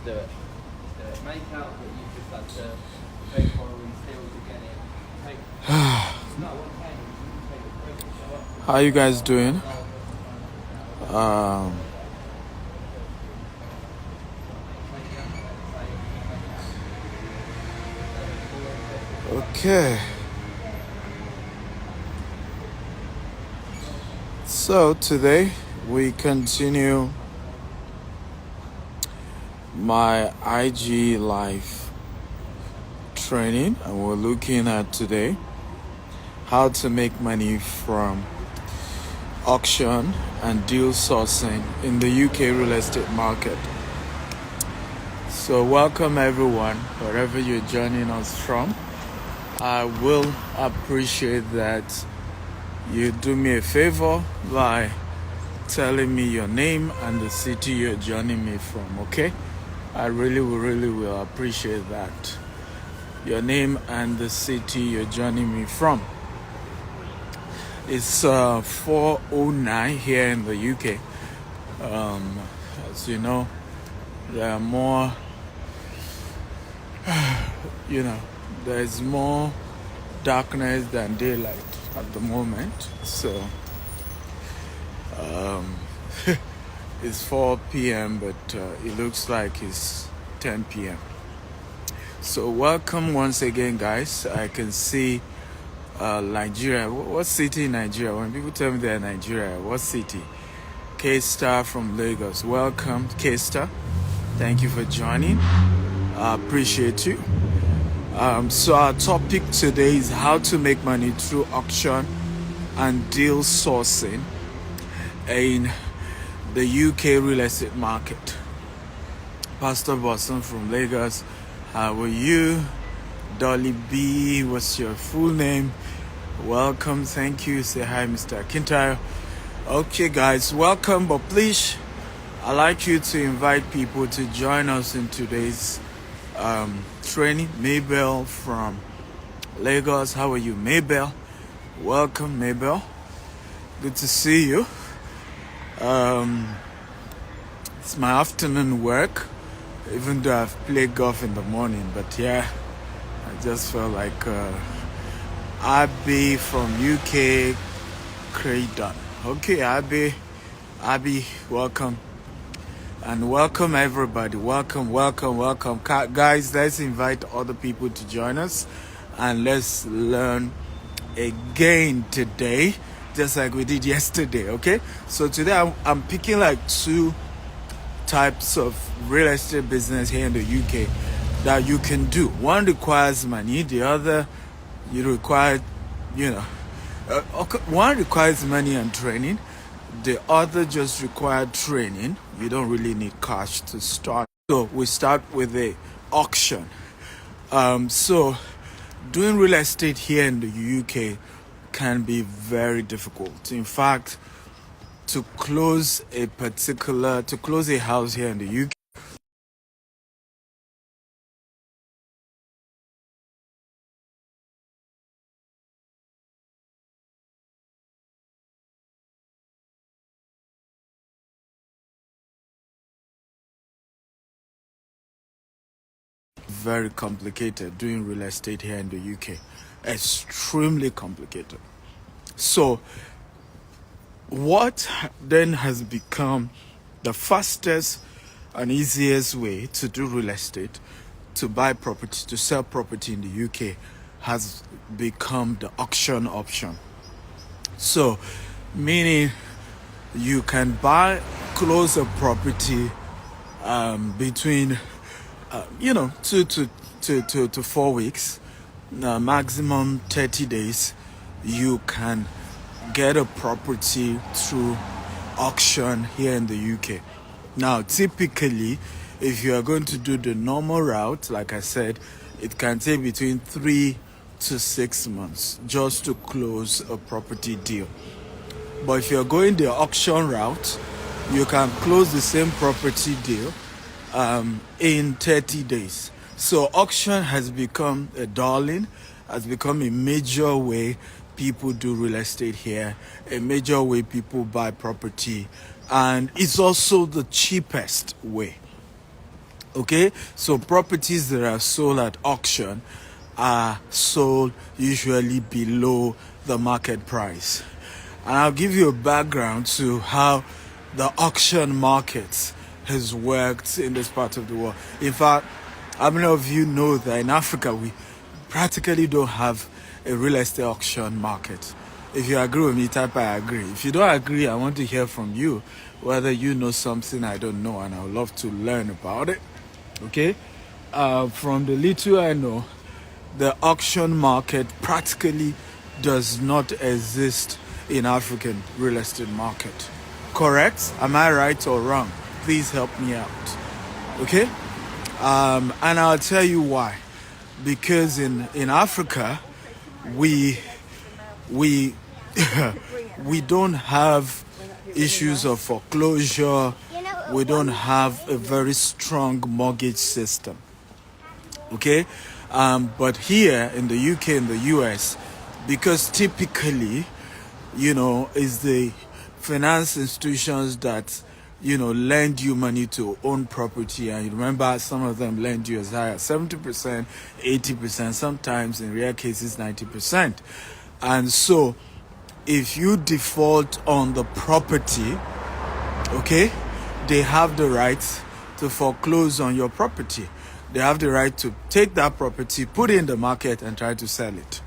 make out that you just had to pay for and still to get it. No, okay. How you guys doing? Okay. So today we continue my IG live training, and we're looking at today how to make money from auction and deal sourcing in the UK real estate market. So welcome everyone, wherever you're joining us from. I will appreciate that you do me a favor by telling me your name and the city you're joining me from, okay? I really will appreciate that. Your name and the city you're joining me from. It's 4:09 here in the UK. As you know, there are more, there's more darkness than daylight at the moment. So it's 4 p.m. but it looks like it's 10 p.m. So welcome once again, guys. I can see Nigeria. What city in Nigeria? When people tell me they're Nigeria, what city? K-Star from Lagos. Welcome, K-Star. Thank you for joining. I appreciate you. So our topic today is how to make money through auction and deal sourcing in the UK real estate market. Pastor Boston from Lagos. How are you? Dolly B, what's your full name? Welcome, thank you. Say hi, Mr. Kintyre. Okay, guys, welcome, but please, I'd like you to invite people to join us in today's training. Maybell from Lagos. How are you, Maybell? Welcome, Maybell. Good to see you. It's my afternoon work, even though I've played golf in the morning, but yeah, I just felt like Abby from UK Craydon. Okay, Abby, welcome. And welcome everybody. Welcome. Guys, let's invite other people to join us and let's learn again today, just like we did yesterday, okay? So today I'm picking like two types of real estate business here in the UK that you can do. One requires money, the other one requires money and training. The other just required training. You don't really need cash to start. So we start with the auction. So doing real estate here in the UK can be very difficult. In fact, to close a house here in the UK, very complicated. Doing real estate here in the UK, extremely complicated. So what then has become the fastest and easiest way to do real estate, to buy property, to sell property in the UK, has become the auction option. So meaning you can close a property between 2 to 4 weeks, maximum 30 days. You can get a property through auction here in the UK. Now, typically, if you are going to do the normal route, like I said, it can take between 3 to 6 months just to close a property deal. But if you're going the auction route, you can close the same property deal in 30 days. So auction has become a darling, has become a major way people do real estate here, a major way people buy property, and it's also the cheapest way. Okay, so properties that are sold at auction are sold usually below the market price. And I'll give you a background to how the auction market has worked in this part of the world. In fact, how many of you know that in Africa we practically don't have a real estate auction market? If you agree with me, type I agree. If you don't agree, I want to hear from you whether you know something I don't know, and I would love to learn about it. Okay? From the little I know, the auction market practically does not exist in African real estate market. Correct? Am I right or wrong? Please help me out. Okay? And I'll tell you why. Because in Africa, we we don't have issues of foreclosure. We don't have a very strong mortgage system. Okay? But here in the UK and the US, because typically, is the finance institutions that, lend you money to own property. And you remember some of them lend you as high as 70%, 80%, sometimes in rare cases 90%. And so if you default on the property, okay, they have the right to foreclose on your property. They have the right to take that property, put it in the market, and try to sell it.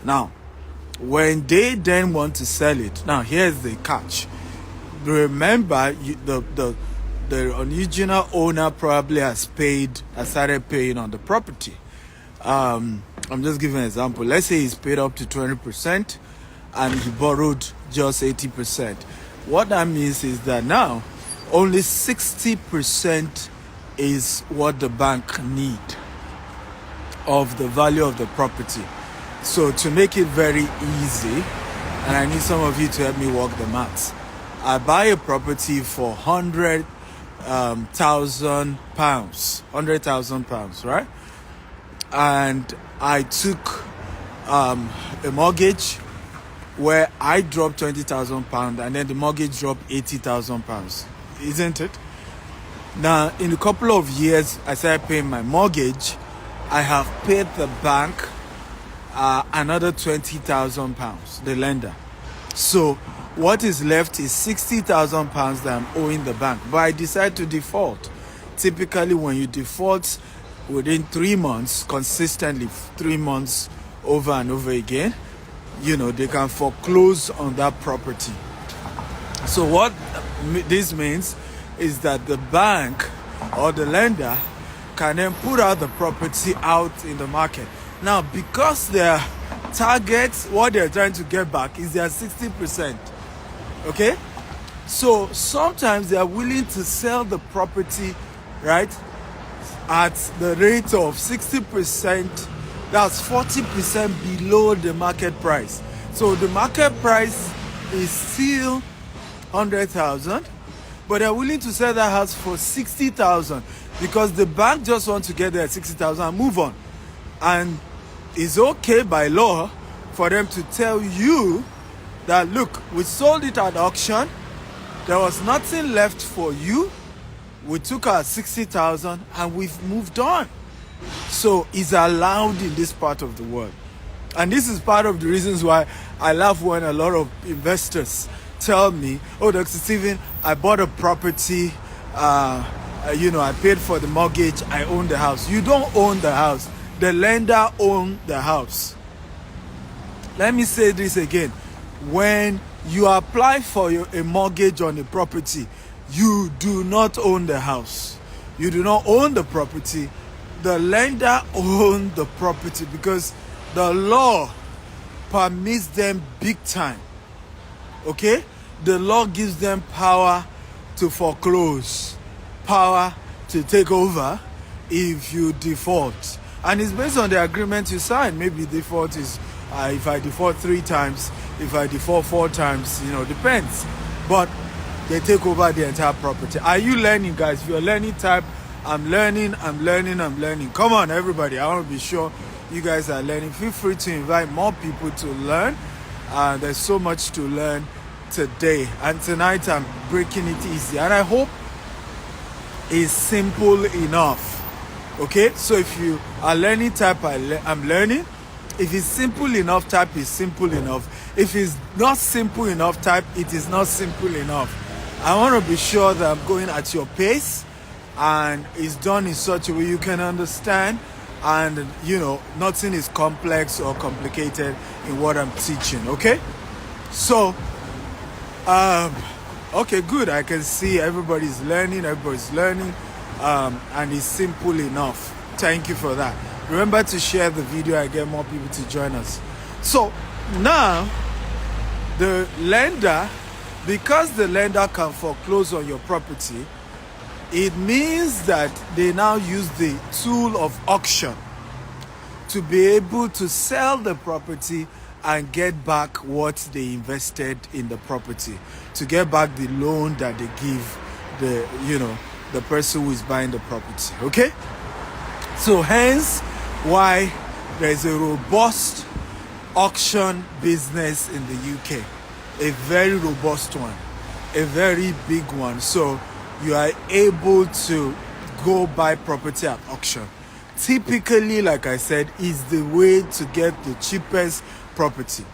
Now, when they then want to sell it, now here's the catch. Remember, the original owner probably has started paying on the property. I'm just giving an example. Let's say he's paid up to 20% and he borrowed just 80%. What that means is that now only 60% is what the bank need of the value of the property. So to make it very easy, and I need some of you to help me work the maths. I buy a property for £100,000, right? And I took a mortgage where I dropped £20,000 and then the mortgage dropped £80,000, isn't it? Now, in a couple of years, I started paying my mortgage. I have paid the bank another £20,000, the lender. So what is left is £60,000 that I'm owing the bank. But I decide to default. Typically, when you default within 3 months, consistently 3 months over and over again, they can foreclose on that property. So what this means is that the bank or the lender can then put out the property out in the market. Now, because their targets, what they're trying to get back is their 60%. Okay? So sometimes they are willing to sell the property, right, at the rate of 60%. That's 40% below the market price. So the market price is still 100,000, but they're willing to sell that house for 60,000 because the bank just wants to get there at 60,000 and move on. And it's okay by law for them to tell you that, look, we sold it at auction, there was nothing left for you, we took our 60,000 and we've moved on. So it's allowed in this part of the world. And this is part of the reasons why I laugh when a lot of investors tell me, oh, Dr. Stephen, I bought a property, I paid for the mortgage, I own the house. You don't own the house. The lender owns the house. Let me say this again. When you apply for a mortgage on a property, you do not own the house. You do not own the property. The lender owns the property because the law permits them big time. Okay? The law gives them power to foreclose, power to take over if you default. And it's based on the agreement you sign. Maybe default is, if I default 3 times, if I default 4 times, depends. But they take over the entire property. Are you learning, guys? If you're learning, type, I'm learning. Come on, everybody. I want to be sure you guys are learning. Feel free to invite more people to learn. There's so much to learn today. And tonight I'm breaking it easy. And I hope is simple enough. Okay, so if you are learning, type I'm learning. If it's simple enough, type is simple enough. If it's not simple enough, type it is not simple enough. I want to be sure that I'm going at your pace and it's done in such a way you can understand, and nothing is complex or complicated in what I'm teaching. Okay, so okay, good. I can see everybody's learning, and it's simple enough. Thank you for that. Remember to share the video and get more people to join us. So now, the lender, because the lender can foreclose on your property, it means that they now use the tool of auction to be able to sell the property and get back what they invested in the property, to get back the loan that they give the person who is buying the property. Okay, so hence why there's a robust auction business in the UK, a very robust one, a very big one. So you are able to go buy property at auction. Typically, like I said, is the way to get the cheapest property.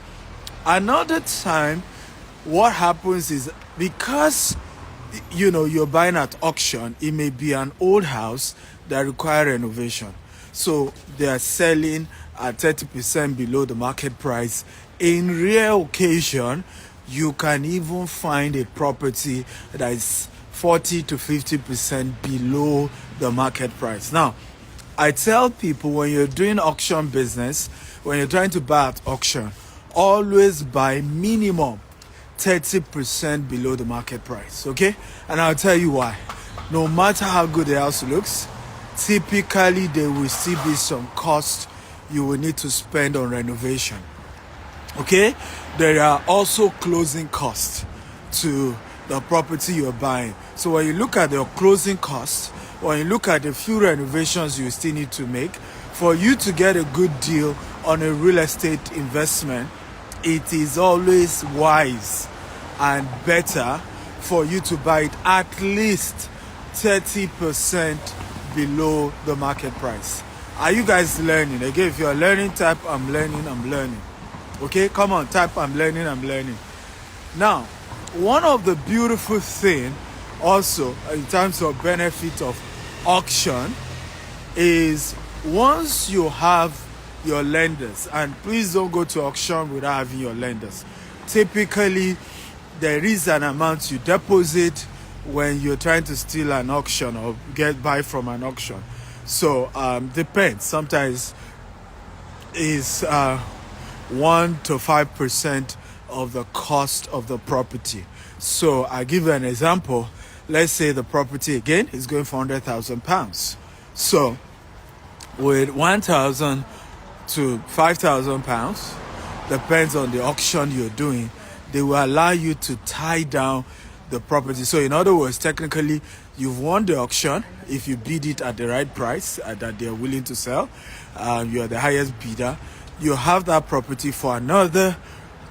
Another time, what happens is, because you're buying at auction, it may be an old house that require renovation, so they are selling at 30% below the market price. In rare occasion, you can even find a property that is 40 to 50% below the market price. Now, I tell people, when you're doing auction business, when you're trying to buy at auction, always buy minimum 30% below the market price. Okay, and I'll tell you why. No matter how good the house looks, typically there will still be some cost you will need to spend on renovation. Okay, there are also closing costs to the property you're buying. So when you look at the closing costs, when you look at the few renovations you still need to make for you to get a good deal on a real estate investment, it is always wise and better for you to buy it at least 30% below the market price. Are you guys learning? Again, if you're learning, type I'm learning. Okay, come on, type I'm learning. Now, one of the beautiful thing also in terms of benefit of auction is, once you have your lenders, and please don't go to auction without having your lenders. Typically, there is an amount you deposit when you're trying to steal an auction or buy from an auction. So depends. Sometimes is 1 to 5% of the cost of the property. So I give you an example. Let's say the property again is going for £100,000. So with 1,000 to 5,000 pounds, depends on the auction you're doing, they will allow you to tie down the property. So in other words, technically you've won the auction if you bid it at the right price that they're willing to sell. You're the highest bidder. You have that property for another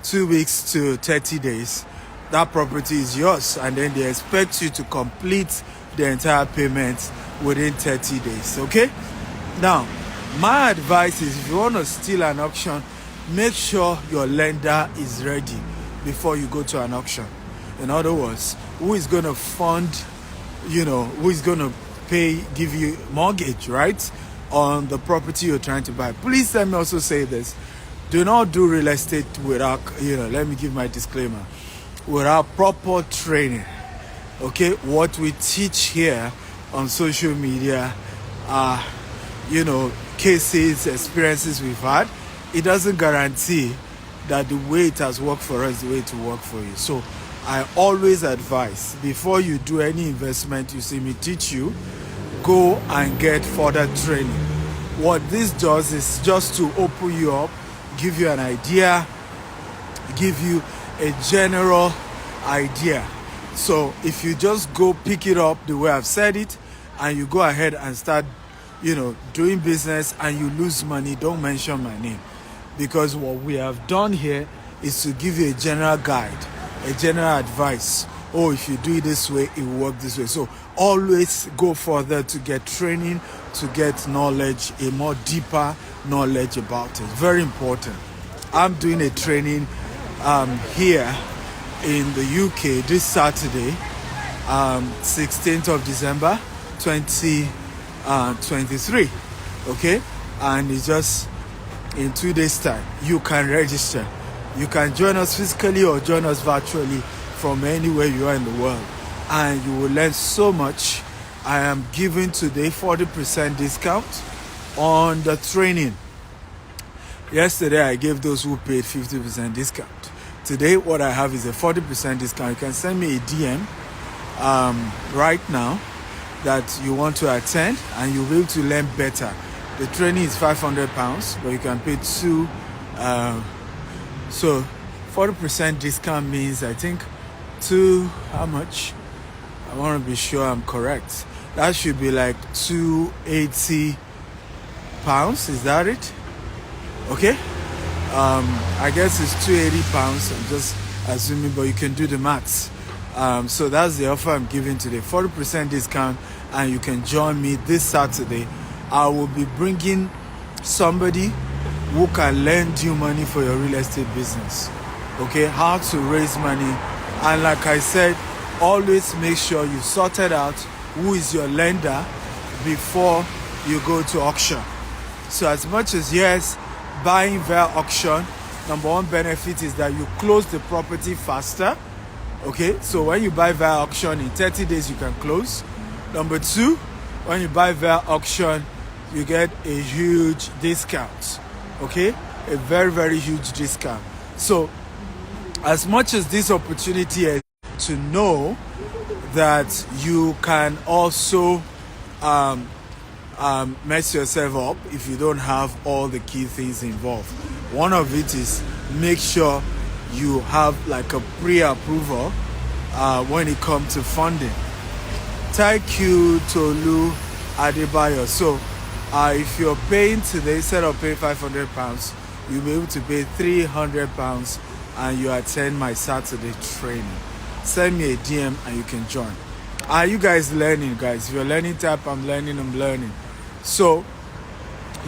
2 weeks to 30 days. That property is yours, and then they expect you to complete the entire payment within 30 days. Okay, now my advice is, if you want to steal an auction, make sure your lender is ready before you go to an auction. In other words, who is going to fund, who is going to give you mortgage, right, on the property you're trying to buy. Please let me also say this: do not do real estate without, let me give my disclaimer, without proper training. Okay, what we teach here on social media are, cases, experiences we've had. It doesn't guarantee that the way it has worked for us, the way it will work for you. So I always advise, before you do any investment you see me teach you, go and get further training. What this does is just to open you up, give you an idea, give you a general idea. So if you just go pick it up the way I've said it, and you go ahead and start doing business and you lose money, don't mention my name, because what we have done here is to give you a general guide, a general advice oh, if you do it this way, it will work this way. So always go further to get training, to get knowledge, a more deeper knowledge about it. Very important. I'm doing a training here in the UK this Saturday, 16th of December 2023. Okay, and it's just in 2 days time. You can register. You can join us physically or join us virtually from anywhere you are in the world, and you will learn so much. I am giving today 40% discount on the training. Yesterday I gave those who paid 50% discount. Today what I have is a 40% discount. You can send me a DM right now that you want to attend, and you'll be able to learn better. The training is £500, but you can pay two. So 40% discount means, I think, how much? I want to be sure I'm correct. That should be like £280. Is that it? Okay. I guess it's £280. I'm just assuming, but you can do the maths. So that's the offer I'm giving today. 40% discount, and you can join me this Saturday. I will be bringing somebody who can lend you money for your real estate business. Okay, how to raise money. And like I said, always make sure you sorted out who is your lender before you go to auction. So as much as, yes, buying via auction, number one benefit is that you close the property faster. Okay, so when you buy via auction, in 30 days you can close. Number two, when you buy via auction, you get a huge discount. Okay, a very, very huge discount. So as much as this opportunity is to know that you can also mess yourself up if you don't have all the key things involved. One of it is make sure you have like a pre-approval when it comes to funding. Thank you, Tolu Adebayo. So if you're paying today, instead of paying £500, you'll be able to pay £300 and you attend my Saturday training. Send me a DM and you can join. Are you guys learning, guys? If you're learning, type I'm learning. So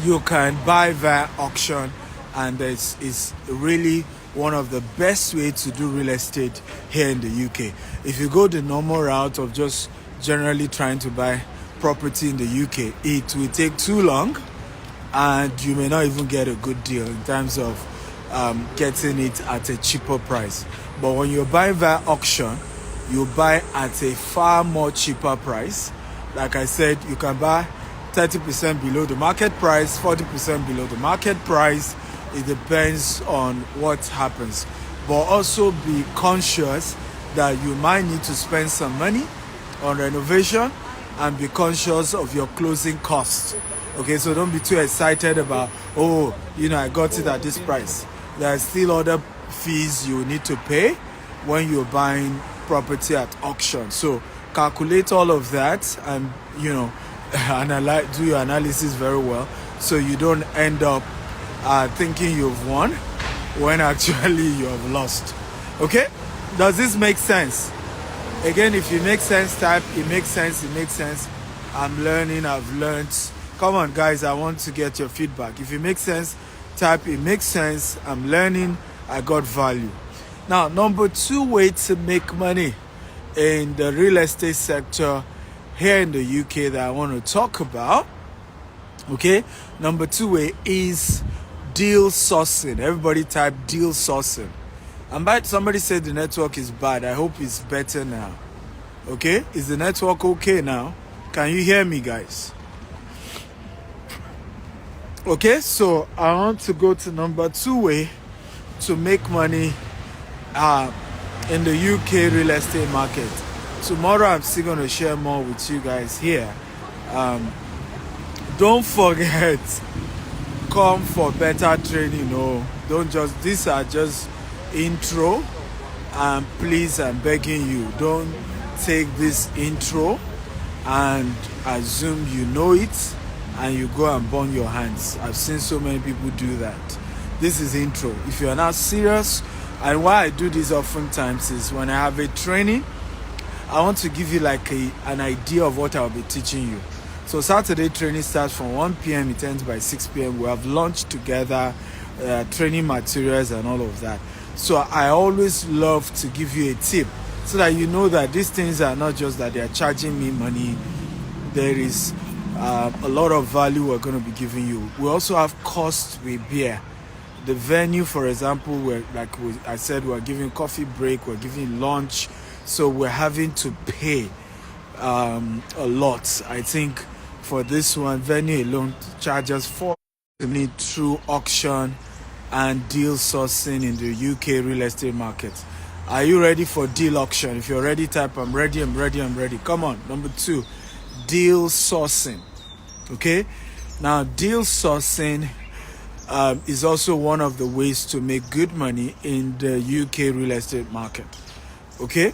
you can buy via auction, and it's really one of the best way to do real estate here in the UK. If you go the normal route of just generally trying to buy property in the UK, it will take too long, and you may not even get a good deal in terms of getting it at a cheaper price. But when you buy via auction, you buy at a far more cheaper price. Like I said, you can buy 30% below the market price, 40% below the market price. It depends on what happens. But also be conscious that you might need to spend some money on renovation, and be conscious of your closing costs. Okay, so don't be too excited about, I got it at this price. There are still other fees you need to pay when you're buying property at auction. So calculate all of that, and do your analysis very well, so you don't end up thinking you've won when actually you have lost. Okay, does this make sense? Again, if it makes sense, type it makes sense. I'm learning, I've learned. Come on guys, I want to get your feedback. If it makes sense, type it makes sense. I'm learning, I got value. Now, number 2 way to make money in the real estate sector here in the UK that I want to talk about, okay? Number 2 way is deal sourcing. Everybody type deal sourcing. Somebody said the network is bad. I hope it's better now. Okay? Is the network okay now? Can you hear me, guys? Okay, so I want to go to number 2 way to make money in the UK real estate market. Tomorrow I'm still going to share more with you guys here. Don't forget, come for better training. These are just intro, and please, I'm begging you, don't take this intro and assume you know it and you go and burn your hands. I've seen so many people do that. This is intro. If you are not serious, and why I do this oftentimes is when I have a training I want to give you like an idea of what I'll be teaching you. So Saturday training starts from 1 p.m. It ends by 6 p.m. We have lunch together, training materials and all of that. So I always love to give you a tip so that you know that these things are not just that they are charging me money. There is a lot of value we're going to be giving you. We also have costs we bear. The venue, for example, I said, we're giving coffee break, we're giving lunch, so we're having to pay a lot. I think for this one, venue alone charges for through auction and deal sourcing in the UK real estate market. Are you ready for deal auction? If you're ready, type I'm ready, I'm ready, I'm ready. Come on. Number 2, deal sourcing. Okay, now deal sourcing is also one of the ways to make good money in the UK real estate market. Okay,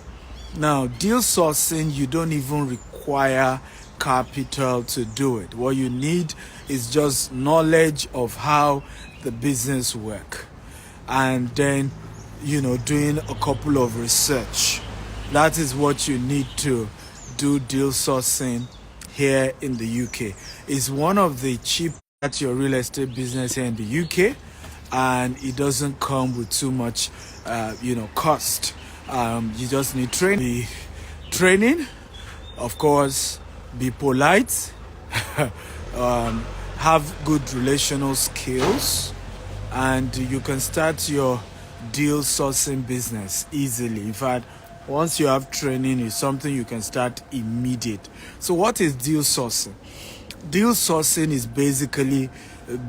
now deal sourcing, you don't even require capital to do it. What you need is just knowledge of how the business work, and then doing a couple of research. That is what you need to do deal sourcing here in the UK. It's one of the cheapest your real estate business here in the UK, and it doesn't come with too much cost. You just need training, of course, be polite, have good relational skills, and you can start your deal sourcing business easily. In fact, once you have training, it's something you can start immediate. So what is deal sourcing? Deal sourcing is basically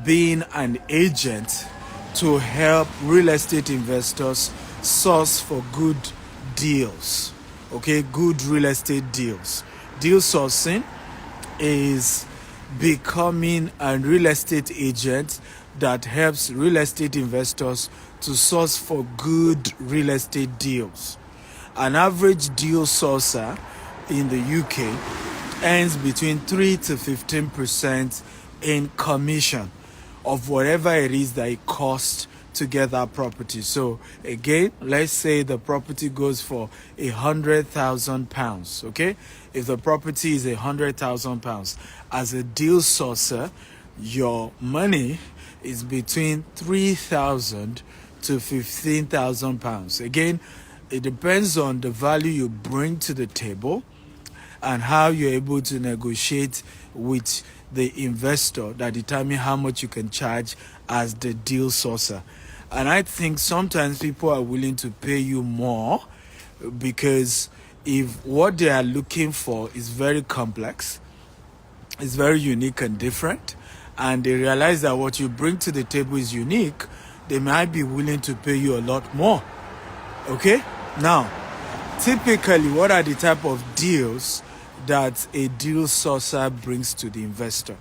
being an agent to help real estate investors source for good deals. Okay, good real estate deals. Deal sourcing is becoming a real estate agent that helps real estate investors to source for good real estate deals. An average deal sourcer in the UK earns between 3 to 15% in commission of whatever it is that it costs to get that property. So again, let's say the property goes for £100,000. Okay, if the property is £100,000, as a deal sourcer, your money is between £3,000 to £15,000. Again, it depends on the value you bring to the table and how you're able to negotiate with the investor that determine how much you can charge as the deal sourcer. And I think sometimes people are willing to pay you more because if what they are looking for is very complex, it's very unique and different, and they realize that what you bring to the table is unique, they might be willing to pay you a lot more. Okay? Now, typically, what are the type of deals that a deal sourcer brings to the investor?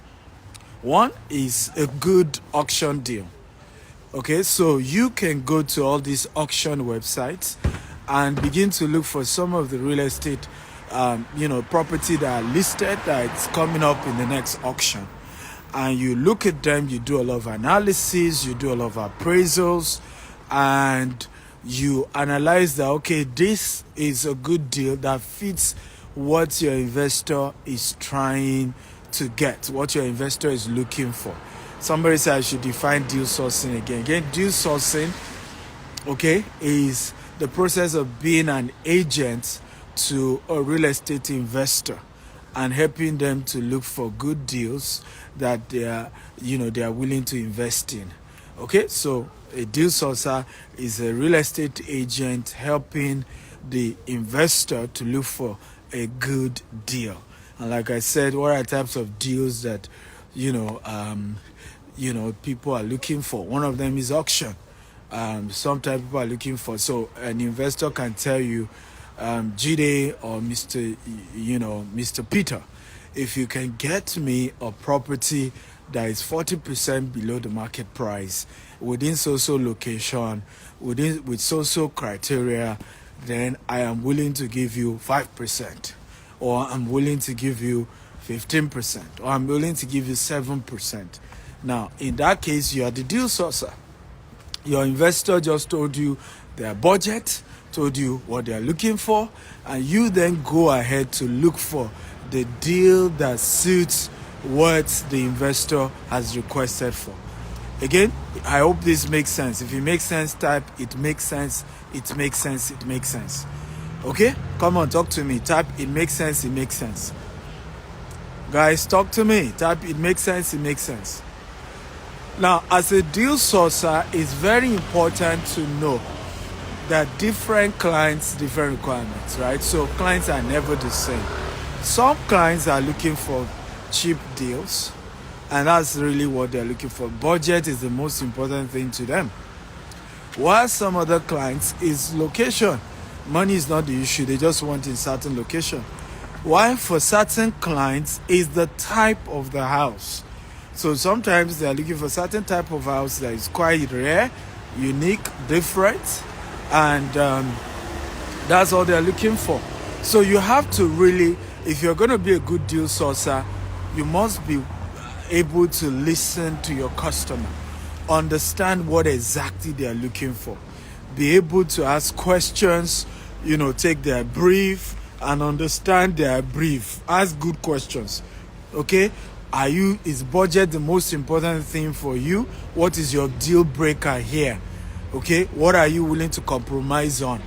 One is a good auction deal. Okay, so you can go to all these auction websites and begin to look for some of the real estate, property that are listed that's coming up in the next auction. And you look at them, you do a lot of analysis, you do a lot of appraisals, and you analyze that, okay, this is a good deal that fits what your investor is trying to get, what your investor is looking for. Somebody said I should define deal sourcing again. Again, deal sourcing, okay, is the process of being an agent to a real estate investor and helping them to look for good deals that they are willing to invest in. Okay, so a deal sourcer is a real estate agent helping the investor to look for a good deal. And like I said, what are types of deals that people are looking for? One of them is auction. Sometimes people are looking for, so an investor can tell you, Jide or Mr. Peter, if you can get me a property that is 40% below the market price within so-so location, with so-so criteria, then I am willing to give you 5%, or I'm willing to give you 15%, or I'm willing to give you 7%. Now, in that case, you are the deal sourcer. Your investor just told you their budget, told you what they're looking for, and you then go ahead to look for the deal that suits what the investor has requested for. Again, I hope this makes sense. If it makes sense, type it makes sense, it makes sense, it makes sense. Okay? Come on, talk to me. Type it makes sense, it makes sense. Guys, talk to me. Type it makes sense, it makes sense. Now, as a deal sourcer, it's very important to know that different clients, different requirements, right? So clients are never the same. Some clients are looking for cheap deals, and that's really what they're looking for. Budget is the most important thing to them. While some other clients is location. Money is not the issue, they just want in certain location. While for certain clients is the type of the house. So sometimes they're looking for certain type of house that is quite rare, unique, different, and that's all they're looking for. So you have to really, if you're going to be a good deal sourcer, you must be able to listen to your customer, understand what exactly they're looking for, be able to ask questions, take their brief and understand their brief. Ask good questions. Okay? Is budget the most important thing for you? What is your deal breaker here? Okay? What are you willing to compromise on?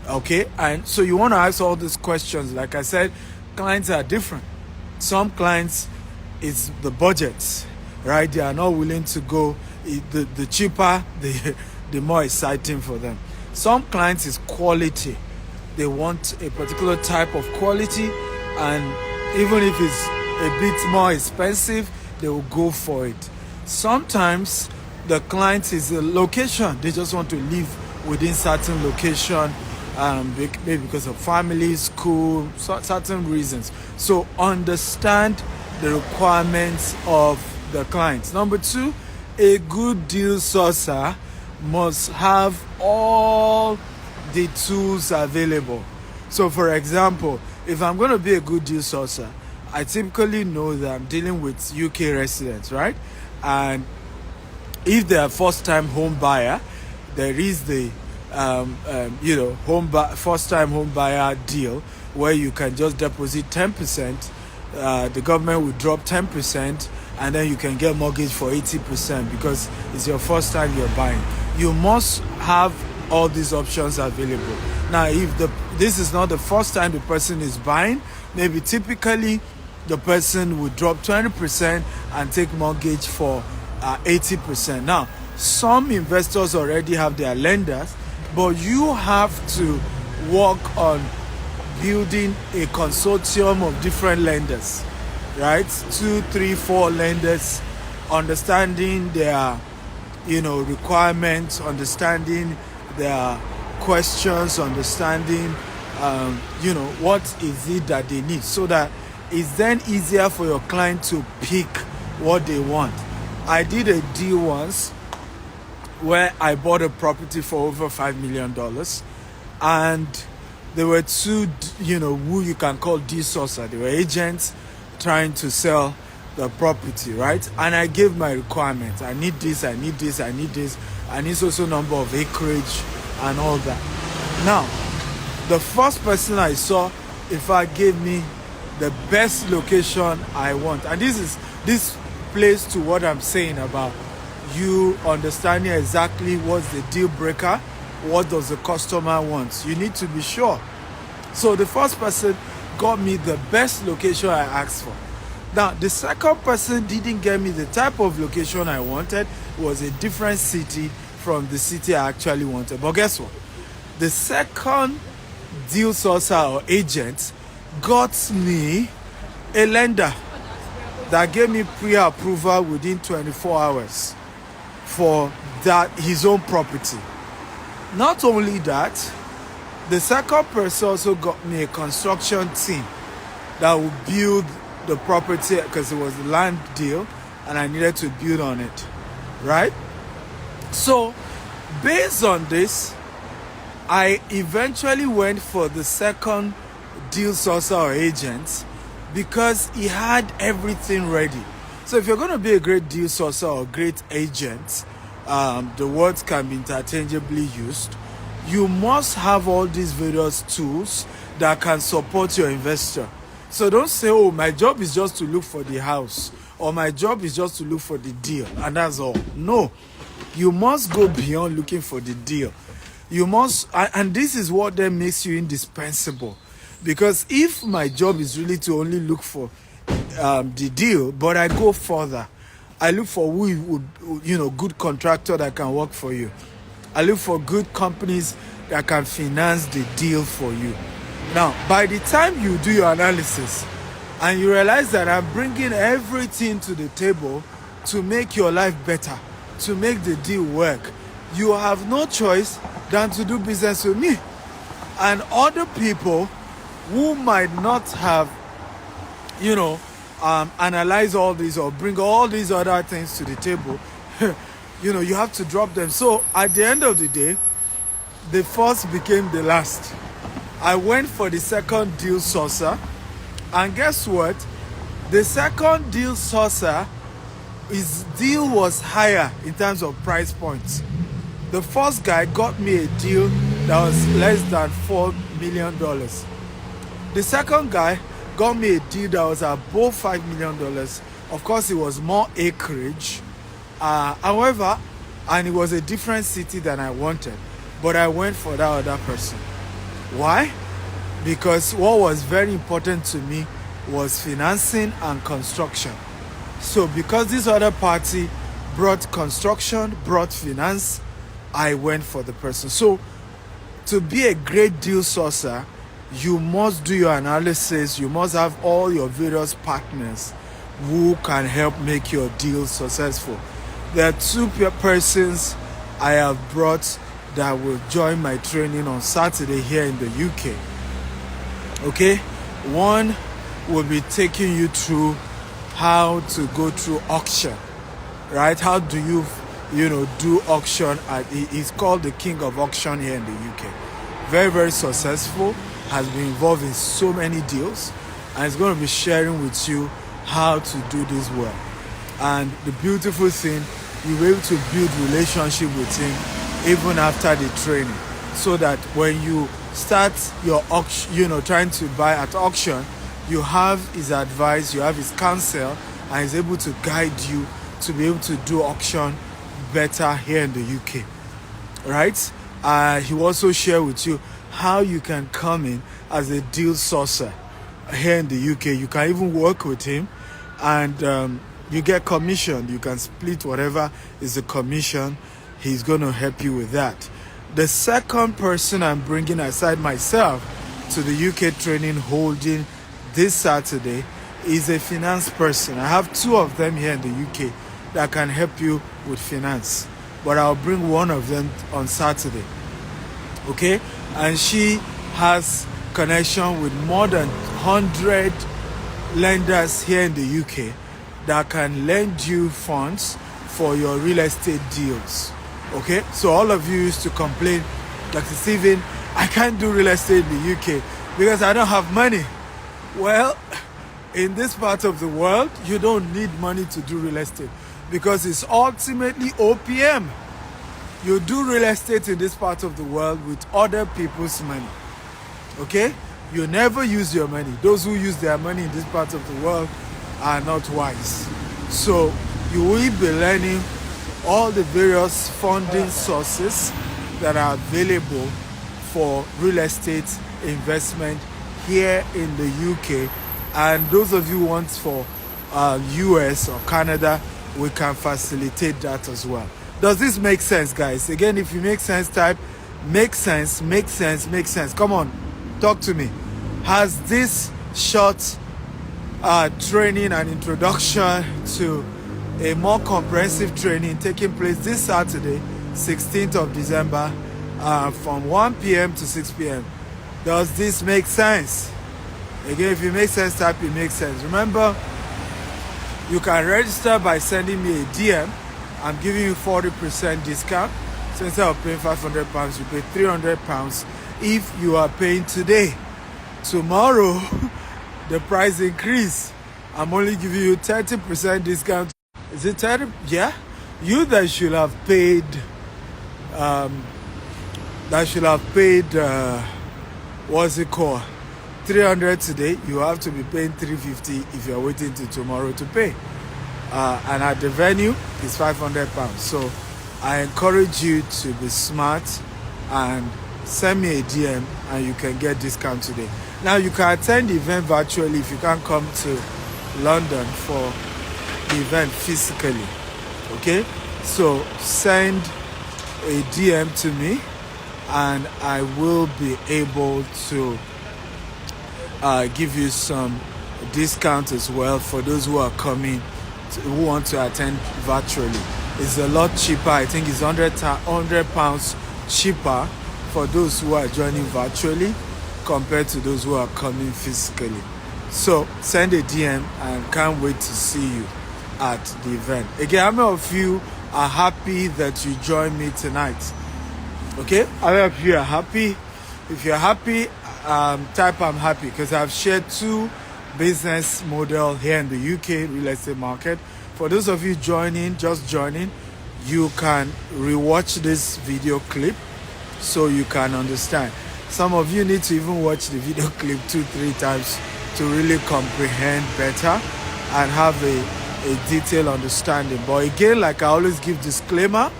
Okay? And so you want to ask all these questions. Like I said, clients are different. Some clients, it's the budgets, right? They are not willing to go, the cheaper, the more exciting for them. Some clients is quality. They want a particular type of quality, and even if it's a bit more expensive, they will go for it. Sometimes the client is a location. They just want to live within certain location, maybe because of family, school, certain reasons. So understand the requirements of the clients. Number 2, a good deal sourcer must have all the tools available. So for example, if I'm going to be a good deal sourcer, I typically know that I'm dealing with UK residents, right? And if they're first-time home buyer, there is the first-time home buyer deal where you can just deposit 10%. The government will drop 10%, and then you can get mortgage for 80% because it's your first time you're buying. You must have all these options available. Now, if this is not the first time the person is buying, maybe typically the person would drop 20% and take mortgage for 80%. Now, some investors already have their lenders, but you have to work on building a consortium of different lenders, right? 2, 3, 4 lenders, understanding their, requirements, understanding their questions, understanding, what is it that they need, so that it's then easier for your client to pick what they want. I did a deal once where I bought a property for over $5 million, and there were 2, who you can call deal sourcer. They were agents trying to sell the property, right? And I gave my requirements. I need this, I need this, I need this. I need also number of acreage and all that. Now, the first person I saw, in fact, gave me the best location I want. And this plays to what I'm saying about you understanding exactly what's the deal breaker, what does the customer want. You need to be sure. So the first person got me the best location I asked for. Now, the second person didn't get me the type of location I wanted. It was a different city from the city I actually wanted. But guess what? The second deal sourcer or agent got me a lender that gave me pre-approval within 24 hours for his own property. Not only that, the second person also got me a construction team that would build the property, because it was a land deal and I needed to build on it, right? So based on this, I eventually went for the second deal sourcer or agent because he had everything ready. So if you're going to be a great deal sourcer or great agent, the words can be interchangeably used. you must have all these various tools that can support your investor. So don't say, oh, my job is just to look for the house, or my job is just to look for the deal, and that's all. No, you must go beyond looking for the deal. You must, and this is what then makes you indispensable. Because if my job is really to only look for the deal, but I go further, I look for who would, good contractor that can work for you. I look for good companies that can finance the deal for you. Now, by the time you do your analysis and you realize that I'm bringing everything to the table to make your life better, to make the deal work, you have no choice than to do business with me. And other people who might not have, analyze all these or bring all these other things to the table, you have to drop them. So at the end of the day, the first became the last. I went for the second deal sourcer, and guess what? The second deal sourcer, his deal was higher in terms of price points. The first guy got me a deal that was less than $4 million. The second guy got me a deal that was above $5 million. Of course, it was more acreage. However, and it was a different city than I wanted. But I went for that other person. Why? Because what was very important to me was financing and construction. So because this other party brought construction, brought finance, I went for the person. So to be a great deal sourcer, you must do your analysis. You must have all your various partners who can help make your deal successful. There are two persons I have brought that will join my training on Saturday here in the UK. Okay? One will be taking you through how to go through auction. Right? How do you do auction? He's called the king of auction here in the UK. Very, very successful. Has been involved in so many deals. And he's going to be sharing with you how to do this well. And the beautiful thing, you'll be able to build relationship with him even after the training, so that when you start your auction, trying to buy at auction, you have his advice, you have his counsel, and he's able to guide you to be able to do auction better here in the UK. Right? He will also share with you how you can come in as a deal sourcer here in the UK. You can even work with him, and you get commission. You can split whatever is the commission. He's going to help you with that. The second person I'm bringing aside myself to the UK training holding this Saturday is a finance person. I have two of them here in the UK that can help you with finance, but I'll bring one of them on Saturday. Okay? And she has connection with more than 100 lenders here in the UK that can lend you funds for your real estate deals. Okay? So all of you used to complain, Dr. Steven, I can't do real estate in the UK because I don't have money. Well, in this part of the world, you don't need money to do real estate because it's ultimately OPM. You do real estate in this part of the world with other people's money. Okay? You never use your money. Those who use their money in this part of the world are not wise. So you will be learning all the various funding sources that are available for real estate investment here in the UK. And those of you who want for US or Canada, we can facilitate that as well. Does this make sense, guys? Again, if you make sense, type make sense, make sense, make sense. Come on, talk to me. Has this short training and introduction to a more comprehensive training taking place this Saturday, 16th of December, from 1 p.m. to 6 p.m. Does this make sense? Again, if it makes sense, type it makes sense. Remember, you can register by sending me a DM. I'm giving you 40% discount. So instead of paying £500, you pay £300 if you are paying today. Tomorrow, the price increase. I'm only giving you 30% discount. Is it 30? Yeah. You that should have paid that should have paid what's it called, 300 today, you have to be paying 350 if you're waiting till tomorrow to pay. And at the venue it's 500 pounds. So I encourage you to be smart and send me a DM and you can get discount today. Now you can attend the event virtually if you can't come to London for the event physically. Okay, so send a DM to me and I will be able to give you some discount as well for those who are coming who want to attend virtually. It's a lot cheaper. I think it's £100 cheaper for those who are joining virtually compared to those who are coming physically. So send a DM and can't wait to see you at the event. Again, how many of you are happy that you joined me tonight? Okay, how many of you are happy? If you're happy, type I'm happy, because I've shared 2 business model here in the UK real estate market. For those of you just joining, you can rewatch this video clip so you can understand. Some of you need to even watch the video clip 2-3 times to really comprehend better and have a detailed understanding. But again, like I always give disclaimer,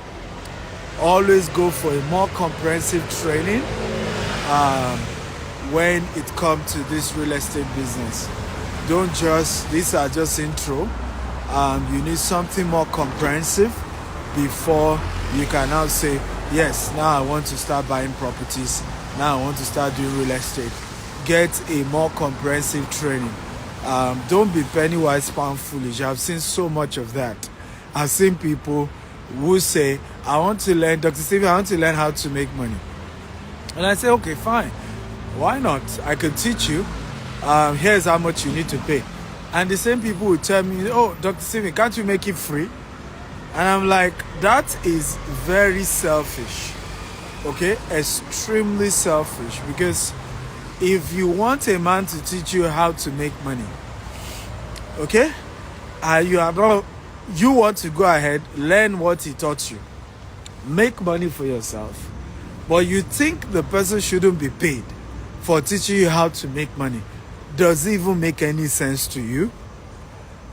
always go for a more comprehensive training when it comes to this real estate business. Don't just, these are just intro. You need something more comprehensive before you can now say, yes, now I want to start buying properties. Now I want to start doing real estate. Get a more comprehensive training. Don't be penny wise, pound foolish. I've seen so much of that. I've seen people who say, I want to learn, Dr. Stevie, I want to learn how to make money. And I say, okay, fine. Why not? I could teach you. Here's how much you need to pay. And the same people will tell me, oh, Dr. Stevie, can't you make it free? And I'm like, that is very selfish. Okay? Extremely selfish. Because if you want a man to teach you how to make money, okay? You want to go ahead, learn what he taught you. Make money for yourself. But you think the person shouldn't be paid for teaching you how to make money. Does it even make any sense to you?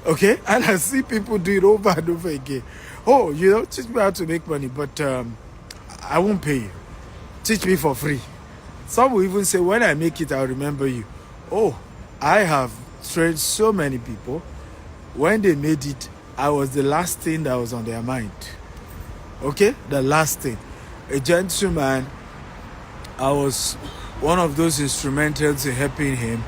Okay? And I see people do it over and over again. Oh, teach me how to make money, but I won't pay you. Teach me for free. Some will even say, when I make it, I'll remember you. Oh, I have trained so many people. When they made it, I was the last thing that was on their mind. Okay? The last thing. A gentleman, I was one of those instrumental to helping him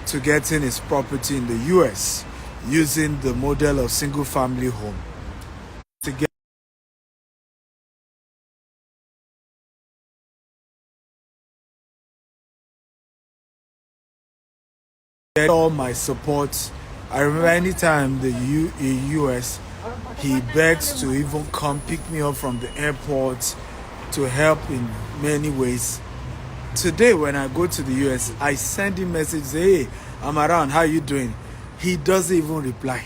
to getting his property in the US using the model of single family home. To get all my support. I remember anytime the US, he begs to even come pick me up from the airport to help in many ways. Today, when I go to the US, I send him messages, hey, I'm around, how you doing? He doesn't even reply.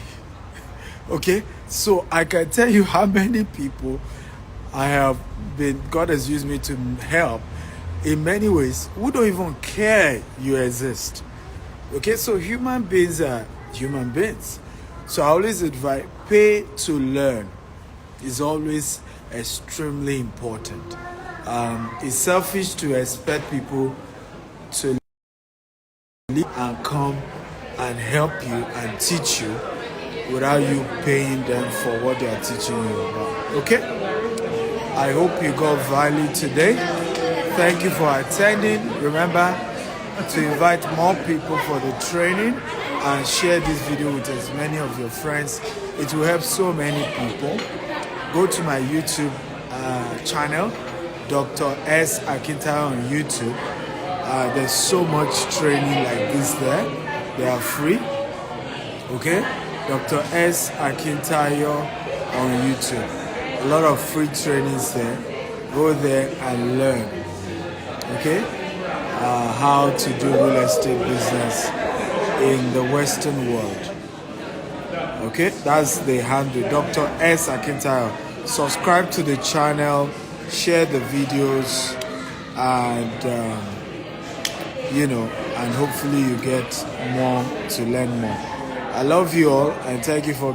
Okay? So I can tell you how many people God has used me to help in many ways who don't even care you exist. Okay? So human beings are human beings. So I always advise, pay to learn is always extremely important. It's selfish to expect people to leave and come and help you and teach you without you paying them for what they are teaching you about. Okay? I hope you got value today. Thank you for attending. Remember to invite more people for the training and share this video with as many of your friends. It will help so many people. Go to my YouTube channel, Dr. S. Akintayo on YouTube. There's so much training like this there. They are free. Okay? Dr. S. Akintayo on YouTube. A lot of free trainings there. Go there and learn. Okay? How to do real estate business in the Western world. Okay? That's the handle, Dr. S. Akintayo. Subscribe to the channel, share the videos, and and hopefully you get more to learn more. I love you all and thank you for